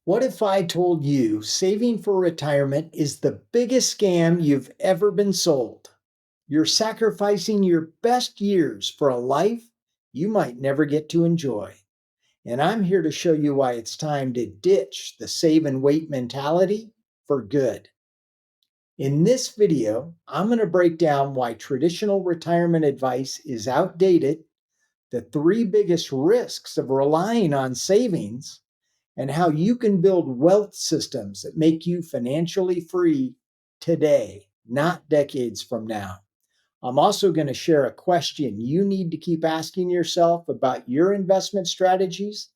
What if I told you saving for retirement is the biggest scam you've ever been sold? You're sacrificing your best years for a life you might never get to enjoy. And I'm here to show you why it's time to ditch the save and wait mentality for good. In this video, I'm going to break down why traditional retirement advice is outdated, the three biggest risks of relying on savings, and how you can build wealth systems that make you financially free today, not decades from now. I'm also going to share a question you need to keep asking yourself about your investment strategies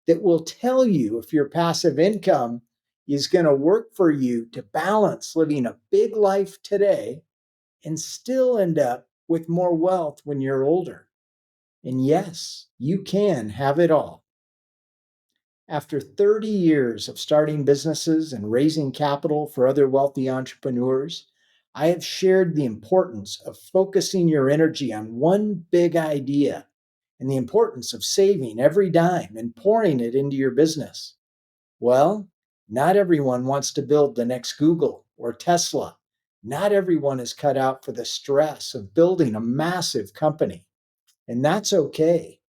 that will tell you if your passive income is going to work for you to balance living a big life today and still end up with more wealth when you're older. And yes, you can have it all. After 30 years of starting businesses and raising capital for other wealthy entrepreneurs, I have shared the importance of focusing your energy on one big idea and the importance of saving every dime and pouring it into your business. Well, not everyone wants to build the next Google or Tesla. Not everyone is cut out for the stress of building a massive company, and that's okay.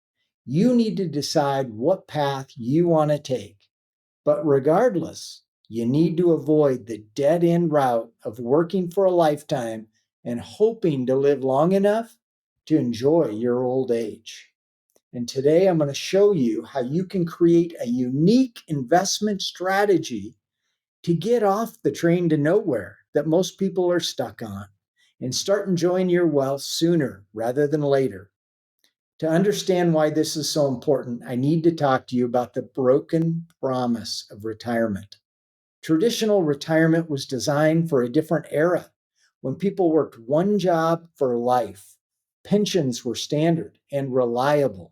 You need to decide what path you want to take. But regardless, you need to avoid the dead end route of working for a lifetime and hoping to live long enough to enjoy your old age. And today I'm going to show you how you can create a unique investment strategy to get off the train to nowhere that most people are stuck on and start enjoying your wealth sooner rather than later. To understand why this is so important, I need to talk to you about the broken promise of retirement. Traditional retirement was designed for a different era when people worked one job for life. Pensions were standard and reliable,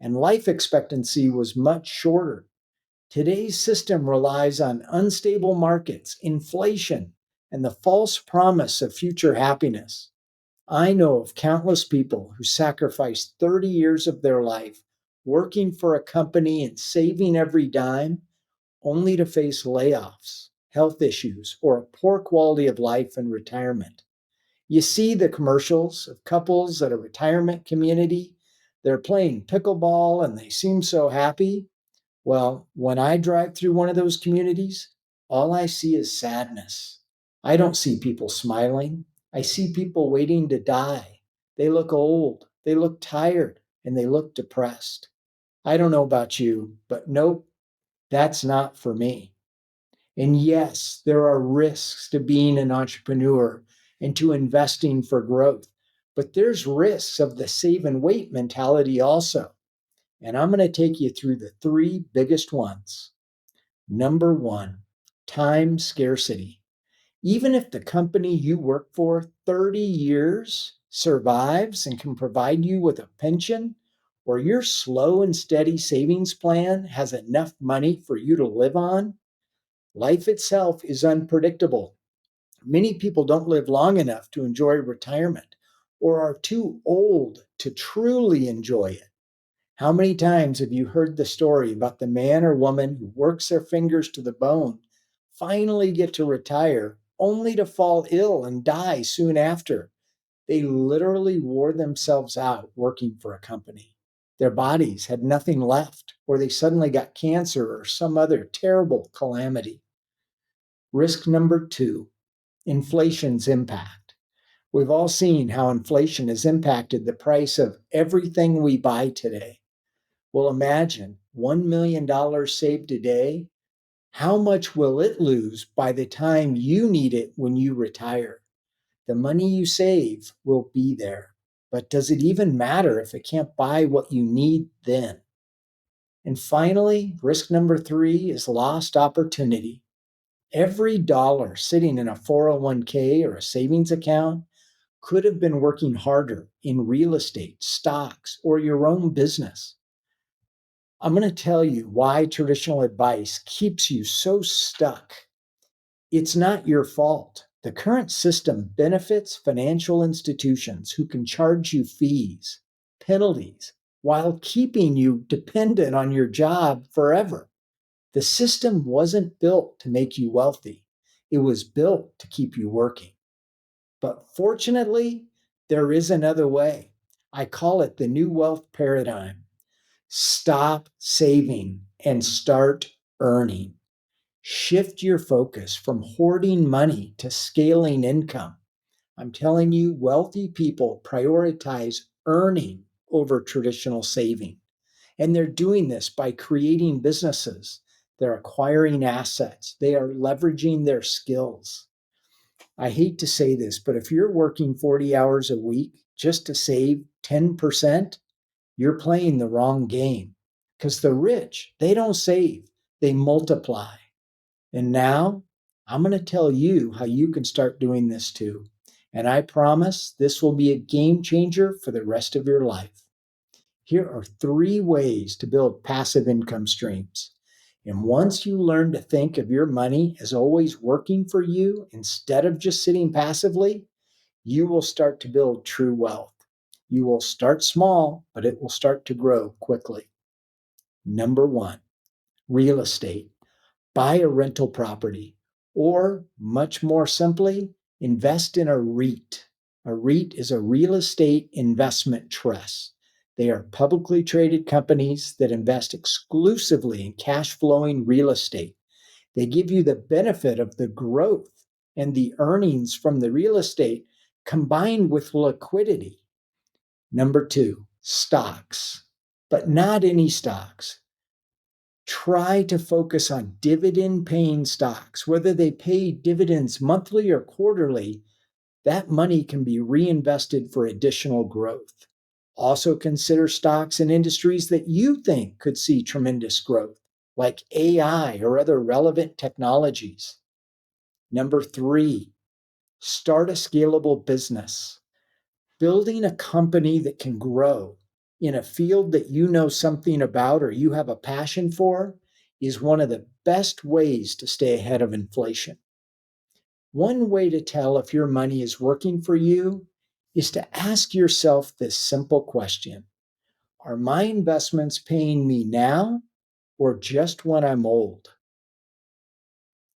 and life expectancy was much shorter. Today's system relies on unstable markets, inflation, and the false promise of future happiness. I know of countless people who sacrificed 30 years of their life working for a company and saving every dime only to face layoffs, health issues, or a poor quality of life in retirement. You see the commercials of couples at a retirement community. They're playing pickleball and they seem so happy. Well, when I drive through one of those communities, all I see is sadness. I don't see people smiling. I see people waiting to die. They look old, they look tired, and they look depressed. I don't know about you, but nope, that's not for me. And yes, there are risks to being an entrepreneur and to investing for growth, but there's risks of the save and wait mentality also. And I'm going to take you through the three biggest ones. Number one, time scarcity. Even if the company you work for 30 years survives and can provide you with a pension, or your slow and steady savings plan has enough money for you to live on, life itself is unpredictable. Many people don't live long enough to enjoy retirement or are too old to truly enjoy it. How many times have you heard the story about the man or woman who works their fingers to the bone, finally get to retire, only to fall ill and die soon after? They literally wore themselves out working for a company. Their bodies had nothing left, or they suddenly got cancer or some other terrible calamity. Risk number two, inflation's impact. We've all seen how inflation has impacted the price of everything we buy today. Well, imagine $1 million saved today. How much will it lose by the time you need it when you retire? The money you save will be there, but does it even matter if it can't buy what you need then? And finally, risk number three is lost opportunity. Every dollar sitting in a 401k or a savings account could have been working harder in real estate, stocks, or your own business. I'm going to tell you why traditional advice keeps you so stuck. It's not your fault. The current system benefits financial institutions who can charge you fees, penalties, while keeping you dependent on your job forever. The system wasn't built to make you wealthy, it was built to keep you working. But fortunately, there is another way. I call it the new wealth paradigm. Stop saving and start earning. Shift your focus from hoarding money to scaling income. I'm telling you, wealthy people prioritize earning over traditional saving. And they're doing this by creating businesses. They're acquiring assets. They are leveraging their skills. I hate to say this, but if you're working 40 hours a week just to save 10%, you're playing the wrong game. Because the rich, they don't save, they multiply. And now I'm going to tell you how you can start doing this too. And I promise this will be a game changer for the rest of your life. Here are 3 ways to build passive income streams. And once you learn to think of your money as always working for you instead of just sitting passively, you will start to build true wealth. You will start small, but it will start to grow quickly. Number 1, real estate. Buy a rental property, or much more simply, invest in a REIT. A REIT is a real estate investment trust. They are publicly traded companies that invest exclusively in cash flowing real estate. They give you the benefit of the growth and the earnings from the real estate combined with liquidity. Number 2, stocks, but not any stocks. Try to focus on dividend paying stocks. Whether they pay dividends monthly or quarterly, that money can be reinvested for additional growth. Also consider stocks in industries that you think could see tremendous growth, like AI or other relevant technologies. Number 3, start a scalable business. Building a company that can grow in a field that you know something about or you have a passion for is one of the best ways to stay ahead of inflation. One way to tell if your money is working for you is to ask yourself this simple question: are my investments paying me now or just when I'm old?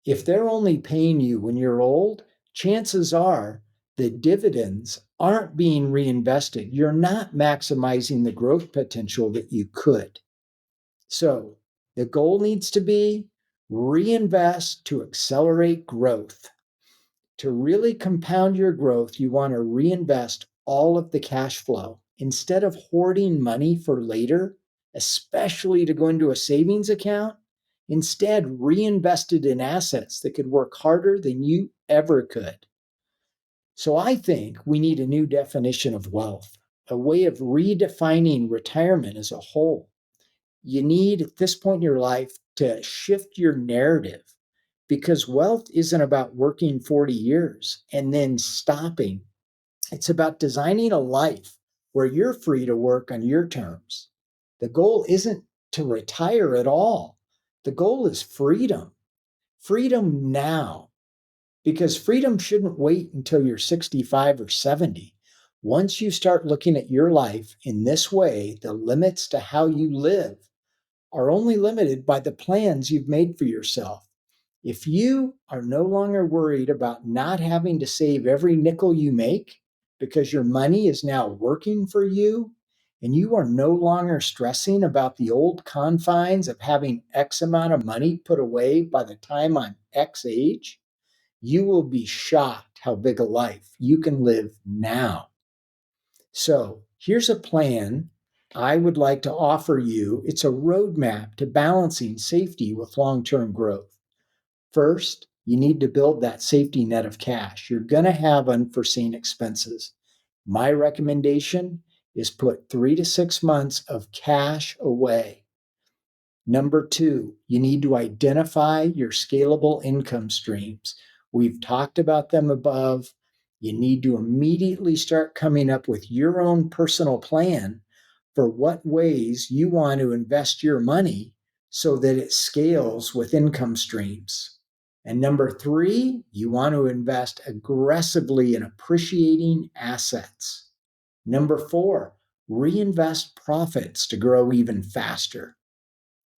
If they're only paying you when you're old, chances are the dividends aren't being reinvested. You're not maximizing the growth potential that you could. So the goal needs to be reinvest to accelerate growth. To really compound your growth, you want to reinvest all of the cash flow instead of hoarding money for later, especially to go into a savings account. Instead, reinvest it in assets that could work harder than you ever could. So I think we need a new definition of wealth, a way of redefining retirement as a whole. You need, at this point in your life, to shift your narrative, because wealth isn't about working 40 years and then stopping. It's about designing a life where you're free to work on your terms. The goal isn't to retire at all. The goal is freedom. Freedom now, because freedom shouldn't wait until you're 65 or 70. Once you start looking at your life in this way, the limits to how you live are only limited by the plans you've made for yourself. If you are no longer worried about not having to save every nickel you make because your money is now working for you, and you are no longer stressing about the old confines of having X amount of money put away by the time I'm X age, you will be shocked how big a life you can live now. So here's a plan I would like to offer you. It's a roadmap to balancing safety with long-term growth. First, you need to build that safety net of cash. You're going to have unforeseen expenses. My recommendation is put 3 to 6 months of cash away. Number 2, you need to identify your scalable income streams. We've talked about them above. You need to immediately start coming up with your own personal plan for what ways you want to invest your money so that it scales with income streams. And number 3, you want to invest aggressively in appreciating assets. Number 4, reinvest profits to grow even faster.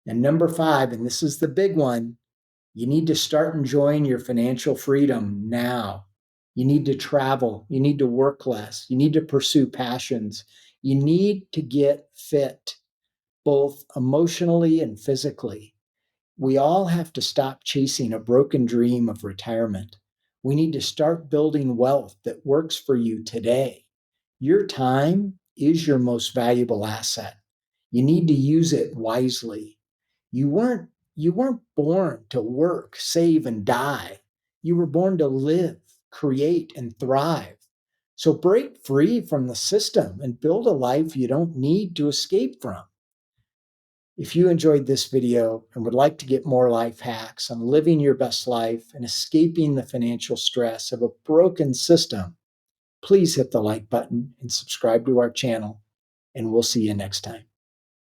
And number 5, and this is the big one, you need to start enjoying your financial freedom now. You need to travel. You need to work less. You need to pursue passions. You need to get fit, both emotionally and physically. We all have to stop chasing a broken dream of retirement. We need to start building wealth that works for you today. Your time is your most valuable asset. You need to use it wisely. You weren't born to work, save and die. You were born to live, create and thrive. So break free from the system and build a life you don't need to escape from. If you enjoyed this video and would like to get more life hacks on living your best life and escaping the financial stress of a broken system, please hit the like button and subscribe to our channel, and we'll see you next time.